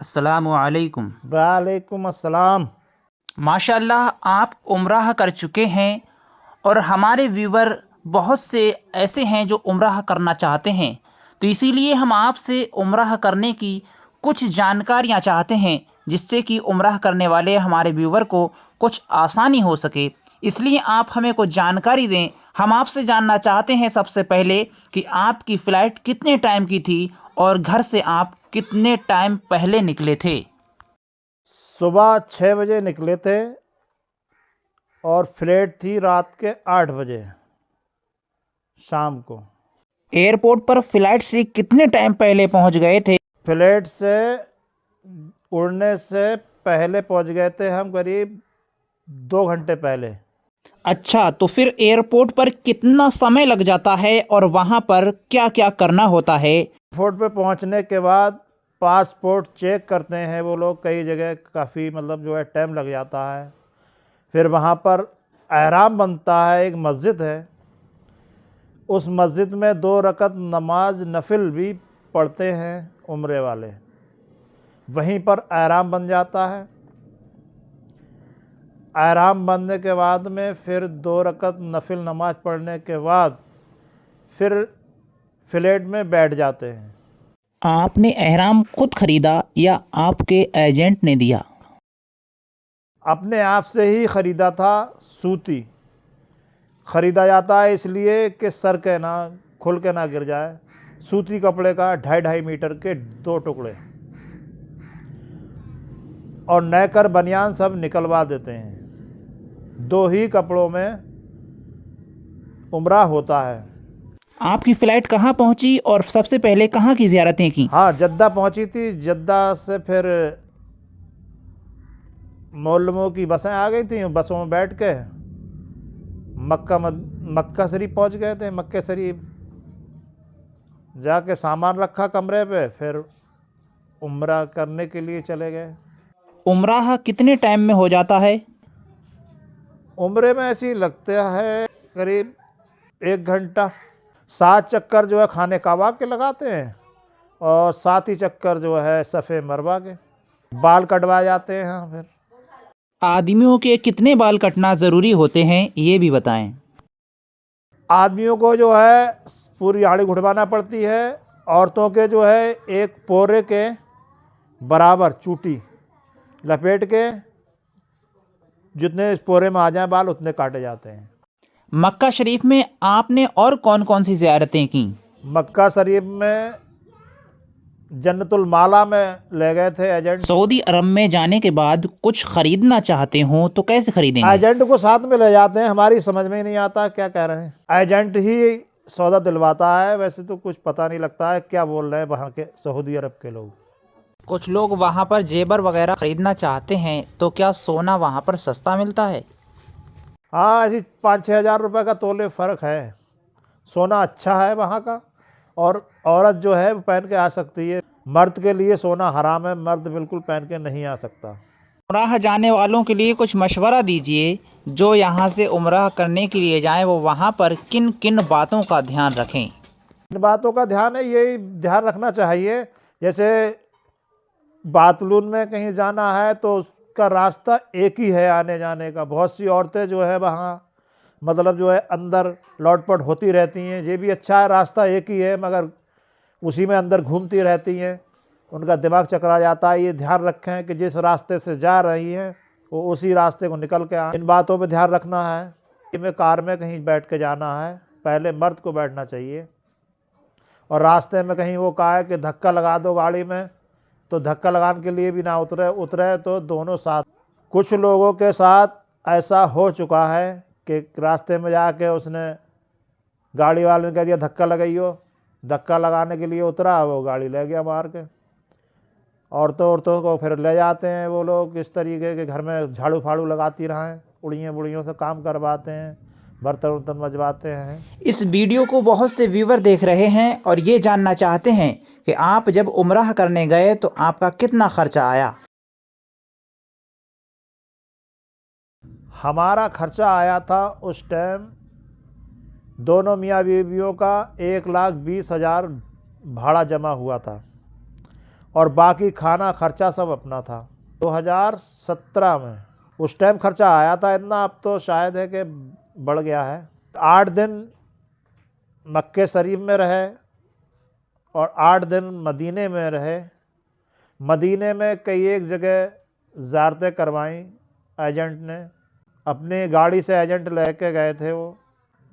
अस्सलामुअलैकुम। वालेकुम अस्सलाम। माशाअल्लाह आप उम्राह कर चुके हैं और हमारे व्यूवर बहुत से ऐसे हैं जो उम्राह करना चाहते हैं, तो इसीलिए हम आपसे उम्राह करने की कुछ जानकारियां चाहते हैं जिससे कि उम्राह करने वाले हमारे व्यूवर को कुछ आसानी हो सके। इसलिए आप हमें कुछ जानकारी दें। हम आपसे जानना चाहते हैं सबसे पहले कि आपकी फ़्लाइट कितने टाइम की थी और घर से आप कितने टाइम पहले निकले थे। सुबह 6 बजे निकले थे और फ्लाइट थी रात के 8 बजे शाम को। एयरपोर्ट पर फ्लाइट से कितने टाइम पहले पहुंच गए थे। फ्लाइट से उड़ने से पहले पहुंच गए थे हम करीब 2 घंटे पहले। अच्छा, तो फिर एयरपोर्ट पर कितना समय लग जाता है और वहां पर क्या क्या करना होता है। एयरपोर्ट पे पहुंचने के बाद पासपोर्ट चेक करते हैं वो लोग, कई जगह काफ़ी जो है टाइम लग जाता है। फिर वहाँ पर एहराम बनता है, एक मस्जिद है, उस मस्जिद में 2 रकत नमाज नफिल भी पढ़ते हैं उम्रे वाले। वहीं पर एहराम बन जाता है। एहराम बनने के बाद में फिर 2 रकत नफिल नमाज पढ़ने के बाद फिर फ्लाइट में बैठ जाते हैं। आपने एहराम खुद खरीदा या आपके एजेंट ने दिया। अपने आप से ही ख़रीदा था। सूती ख़रीदा जाता है इसलिए कि सर के ना खुल के ना गिर जाए। सूती कपड़े का 2.5 मीटर के 2 टुकड़े और नेकर बनियान सब निकलवा देते हैं। 2 ही कपड़ों में उम्रा होता है। आपकी फ़्लाइट कहाँ पहुंची और सबसे पहले कहाँ की ज़ियारतें की। हाँ, जद्दा पहुंची थी। जद्दा से फिर मोलमो की बसें आ गई थी। बसों में बैठ के मक्का शरीफ पहुंच गए थे। मक्के शरीफ जाके सामान रखा कमरे पे, फिर उम्रा करने के लिए चले गए। उम्राह कितने टाइम में हो जाता है। उम्रे में ऐसी लगता है करीब 1 घंटा। 7 चक्कर जो है खाने काबा के लगाते हैं और 7 ही चक्कर जो है सफ़े मरवा के। बाल कटवाए जाते हैं। हाँ, फिर आदमियों के कितने बाल कटना ज़रूरी होते हैं ये भी बताएं। आदमियों को जो है पूरी आड़ी घुटवाना पड़ती है। औरतों के जो है एक पोरे के बराबर चूटी लपेट के जितने इस पोरे में आ जाए बाल उतने काटे जाते हैं। मक्का शरीफ में आपने और कौन कौन सी ज़ियारतें की। मक्का शरीफ में जन्नतुल माला में ले गए थे एजेंट। सऊदी अरब में जाने के बाद कुछ ख़रीदना चाहते हो तो कैसे ख़रीदेंगे। एजेंट को साथ में ले जाते हैं। हमारी समझ में ही नहीं आता क्या कह रहे हैं। एजेंट ही सौदा दिलवाता है। वैसे तो कुछ पता नहीं लगता है क्या बोल रहे हैं वहाँ के सऊदी अरब के लोग। कुछ लोग वहाँ पर जेबर वगैरह ख़रीदना चाहते हैं तो क्या सोना वहाँ पर सस्ता मिलता है। हाँ, ऐसी 5-6 हज़ार रुपये का तोले फ़र्क है। सोना अच्छा है वहाँ का और औरत जो है वो पहन के आ सकती है। मर्द के लिए सोना हराम है। मर्द बिल्कुल पहन के नहीं आ सकता। उम्राह जाने वालों के लिए कुछ मशवरा दीजिए जो यहाँ से उम्राह करने के लिए जाएं, वो वहाँ पर किन किन बातों का ध्यान रखें। इन बातों का ध्यान है, यही ध्यान रखना चाहिए। जैसे बातलून में कहीं जाना है तो उसका रास्ता एक ही है आने जाने का। बहुत सी औरतें जो है वहाँ जो है अंदर लौटपट होती रहती हैं। ये भी अच्छा है, रास्ता एक ही है मगर उसी में अंदर घूमती रहती हैं। उनका दिमाग चकरा जाता है। ये ध्यान रखें कि जिस रास्ते से जा रही हैं वो उसी रास्ते को निकल के आए। इन बातों पे ध्यान रखना है। में कार में कहीं बैठ के जाना है, पहले मर्द को बैठना चाहिए। और रास्ते में कहीं वो कहा है कि धक्का लगा दो गाड़ी में, तो धक्का लगाने के लिए भी ना उतरे तो दोनों साथ। कुछ लोगों के साथ ऐसा हो चुका है कि रास्ते में जाके उसने गाड़ी वाले ने कह दिया धक्का लगाइयो। धक्का लगाने के लिए उतरा, वो गाड़ी ले गया मार के। औरतों को फिर ले जाते हैं वो लोग इस तरीके के, घर में झाड़ू फाड़ू लगाती रहें, बुढ़ियों से काम करवाते हैं, बर्तन वर्तन मजवाते हैं। इस वीडियो को बहुत से व्यूवर देख रहे हैं और ये जानना चाहते हैं कि आप जब उम्राह करने गए तो आपका कितना खर्चा आया। हमारा खर्चा आया था उस टाइम दोनों मियाँ बीवियों का 1,20,000 भाड़ा जमा हुआ था। और बाकी खाना खर्चा सब अपना था। 2017 में उस टाइम खर्चा आया था इतना, अब तो शायद है कि बढ़ गया है। 8 दिन मक्के शरीफ में रहे और 8 दिन मदीने में रहे। मदीने में कई एक जगह ज़ियारतें करवाई एजेंट ने, अपनी गाड़ी से एजेंट लेके गए थे। वो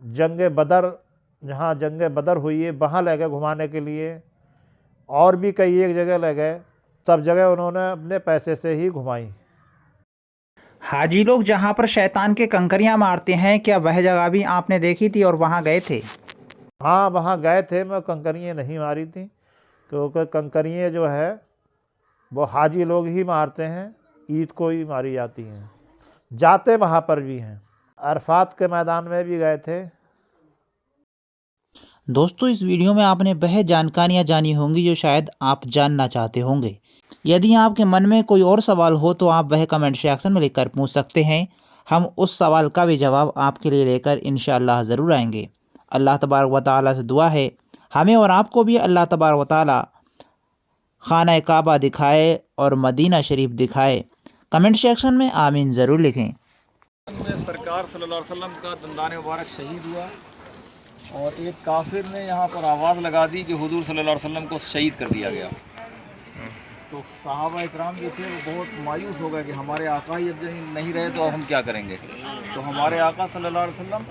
जंग बदर, जहाँ जंग बदर हुई है वहाँ ले गए घुमाने के लिए, और भी कई एक जगह ले गए। सब जगह उन्होंने अपने पैसे से ही घुमाई। हाजी लोग जहाँ पर शैतान के कंकरियाँ मारते हैं, क्या वह जगह भी आपने देखी थी और वहाँ गए थे? हाँ, वहाँ गए थे, मैं कंकरियाँ नहीं मारी थी, क्योंकि कंकरियाँ जो है वो हाजी लोग ही मारते हैं, ईद को ही मारी जाती हैं। जाते वहाँ पर भी हैं, अरफात के मैदान में भी गए थे। दोस्तों, इस वीडियो में आपने वह जानकारियाँ जानी होंगी जो शायद आप जानना चाहते होंगे। यदि आपके मन में कोई और सवाल हो तो आप वह कमेंट सेक्शन में लिखकर पूछ सकते हैं। हम उस सवाल का भी जवाब आपके लिए लेकर इंशाअल्लाह ज़रूर आएंगे। अल्लाह तबारक व तआला से दुआ है हमें और आपको भी अल्लाह तबारक व तआला खाना काबा दिखाए और मदीना शरीफ दिखाए। कमेंट सेक्शन में आमीन ज़रूर लिखें। में सरकार सल्लल्लाहु अलैहि वसल्लम का दंदान मुबारक शहीद हुआ और एक काफिर ने यहाँ पर आवाज़ लगा दी कि हुजूर सल्लल्लाहु अलैहि वसल्लम को शहीद कर दिया गया। तो सहाबा इकराम जो थे वो बहुत मायूस हो गए कि हमारे आका ही अब नहीं रहे तो अब हम क्या करेंगे। तो हमारे आका सल्लल्लाहु अलैहि वसल्लम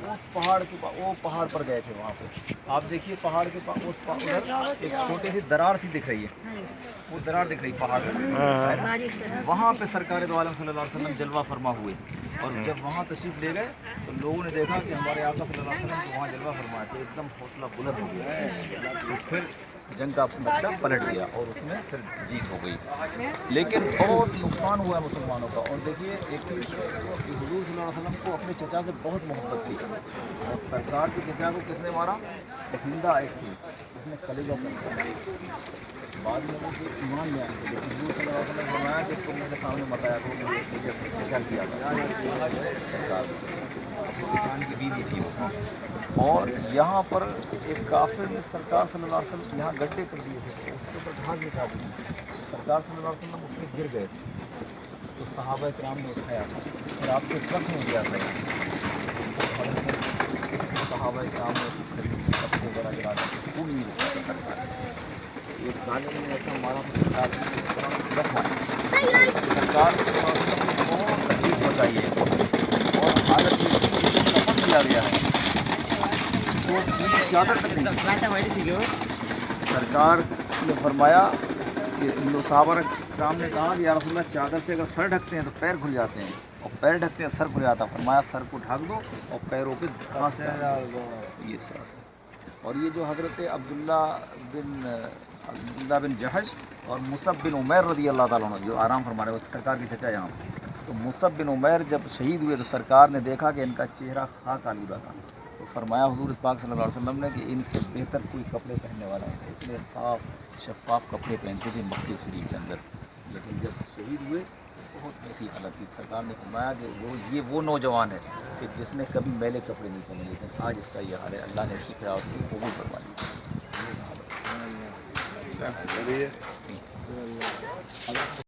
उस पहाड़ के वो पहाड़ पर गए थे। वहाँ पे आप देखिए पहाड़ के पास उधर एक छोटी सी दरार सी दिख रही है, वो दरार दिख रही पहाड़ पर, वहाँ पे सरकार दो आलम सल्लल्लाहु अलैहि वसल्लम जलवा फरमा हुए। और जब वहाँ तशरीफ ले गए तो लोगों ने देखा कि हमारे आका सल्लल्लाहु अलैहि वसल्लम को वहाँ जलवा फरमाया, तो एकदम हौसला बुलंद हो गया। तो फिर जंग का मतलब पलट गया और उसमें फिर जीत हो गई। लेकिन बहुत नुकसान हुआ मुसलमानों का। और देखिए एक चीज़ कि हुजूर सल्लल्लाहु अलैहि वसल्लम को अपने चचा से बहुत मोहब्बत थी और सरकार के चचा को किसने मारा? हिंदा एक थी, उसने कलेजा चल बाद में वो ईमान ले आए थे। लेकिन हुजूर सल्लल्लाहु अलैहि वसल्लम ने फरमाया कि तुम मेरे सामने मत आया करो, मुझे अपने चचा किया था। किसान की बीवी थी वो। और यहाँ पर एक काफिर ने सरकार सल्लल्लाहु अलैहि वसल्लम यहाँ गड्ढे कर दिए थे, तो उसके ऊपर घास बिछा दी। सरकार सल्लल्लाहु अलैहि वसल्लम उसमें गिर गए थे, तो सहाबा इकराम ने उठाया और आपके ट्रक में गया था। सहाबा इकराम ने सबसे बड़ा गिरा खूब नहीं रुका सरकार। एक जालिम ने ऐसा मारा तो सरकार बहुत तकलीफ बताई है और हालत किया गया है तो चादर तक नहीं। सरकार ने फरमाया कि साहबा कराम ने कहा कि या रसूलल्लाह चादर से अगर सर ढकते हैं तो पैर खुल जाते हैं और पैर ढकते हैं सर खुल जाता है। फरमाया सर को ढक दो और पैरों पे घास ये इस तरह से। और ये जो हज़रत अब्दुल्ला बिन जहश और मुसब बिन उमैर रज़ी अल्लाह ताला अन्हु जो आराम फरमा रहे हैं, सरकार की चचा यहाँ पर। तो मुसब बिन उमैर जब शहीद हुए तो सरकार ने देखा कि इनका चेहरा खाक आलूदा था। तो फरमाया हुजूर पाक सल्लल्लाहु अलैहि वसल्लम ने कि इनसे बेहतर कोई कपड़े पहनने वाला है। इतने साफ शफाफ कपड़े पहनते थे मक्के शरीफ के अंदर। लेकिन जब शहीद हुए बहुत ऐसी हालत थी। सरकार ने फरमाया कि वो नौजवान है कि जिसने कभी मैले कपड़े नहीं पहने, लेकिन आज इसका ये हाल है। अल्लाह ने इसकी क़यामत को कबूल फरमा ली।